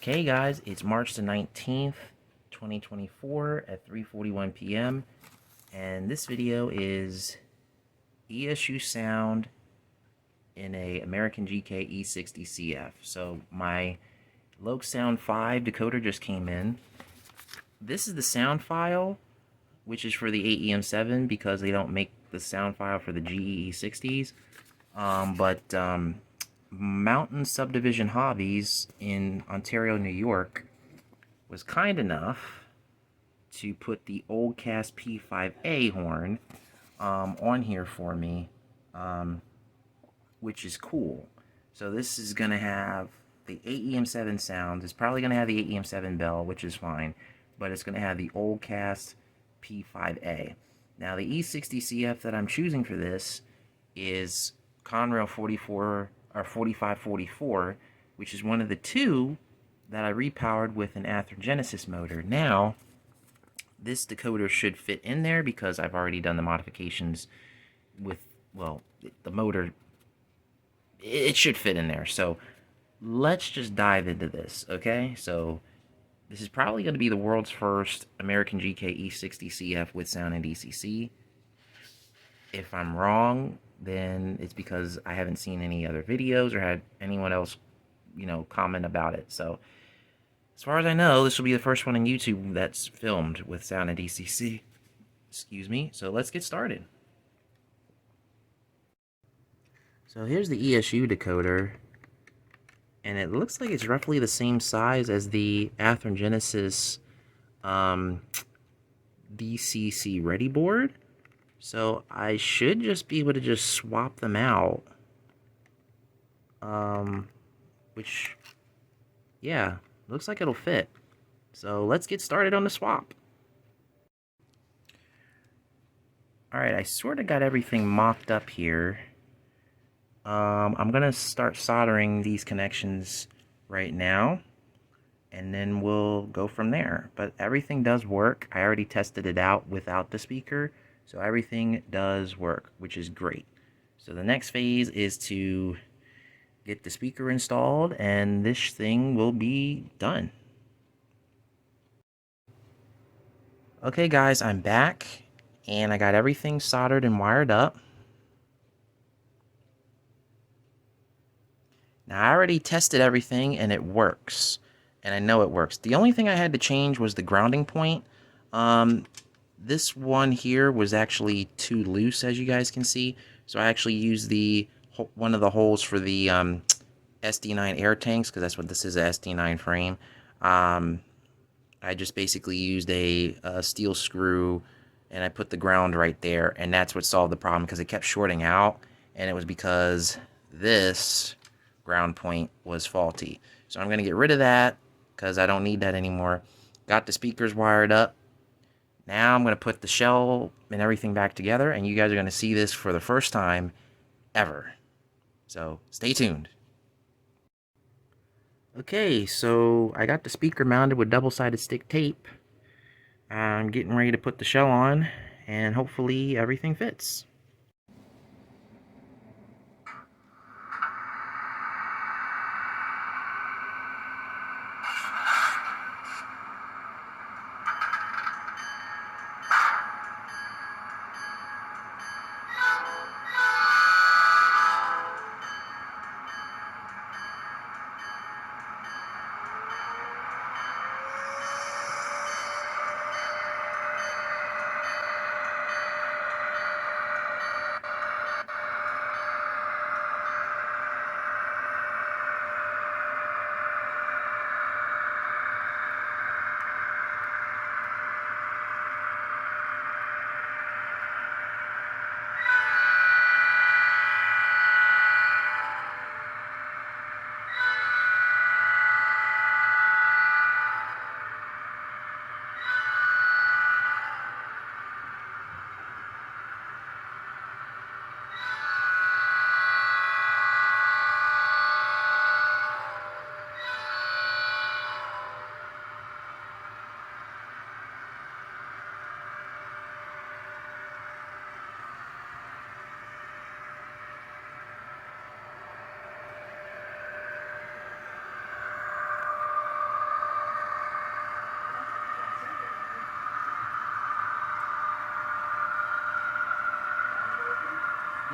Okay guys, it's March the 19th, 2024 at 3:41 p.m. and this video is ESU sound in a American GK E60CF. So my Lok Sound 5 decoder just came in. This is the sound file, which is for the AEM7 because they don't make the sound file for the GE E60s. Mountain Subdivision Hobbies in Ontario, New York was kind enough to put the old cast P5A horn on here for me, which is cool. So this is going to have the AEM7 sound. It's probably going to have the AEM7 bell, which is fine, but it's going to have the old cast P5A. Now the E60CF that I'm choosing for this is Conrail 4544, which is one of the two that I repowered with an Genesis motor. Now, this decoder should fit in there because I've already done the modifications with, well, the motor. It should fit in there. So let's just dive into this, okay? So this is probably going to be the world's first American GK E60CF with sound and DCC. If I'm wrong, then it's because I haven't seen any other videos or had anyone else, comment about it. So as far as I know, this will be the first one on YouTube that's filmed with sound and DCC. Excuse me. So let's get started. So here's the ESU decoder, and it looks like it's roughly the same size as the Genesis DCC ready board. So I should just be able to just swap them out. Which, yeah, looks like it'll fit. So let's get started on the swap. Alright, I sort of got everything mocked up here. I'm going to start soldering these connections right now, and then we'll go from there. But everything does work. I already tested it out without the speaker, so everything does work, which is great. So the next phase is to get the speaker installed, and this thing will be done. Okay guys, I'm back, and I got everything soldered and wired up. Now I already tested everything and it works, and I know it works. The only thing I had to change was the grounding point. This one here was actually too loose, as you guys can see, so I actually used one of the holes for the SD9 air tanks, because that's what this is, a SD9 frame. I just basically used a steel screw, and I put the ground right there, and that's what solved the problem, because it kept shorting out, and it was because this ground point was faulty. So I'm going to get rid of that because I don't need that anymore. Got the speakers wired up. Now I'm going to put the shell and everything back together, and you guys are going to see this for the first time ever. So stay tuned. Okay, so I got the speaker mounted with double-sided stick tape. I'm getting ready to put the shell on, and hopefully everything fits.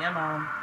Yeah, Mom.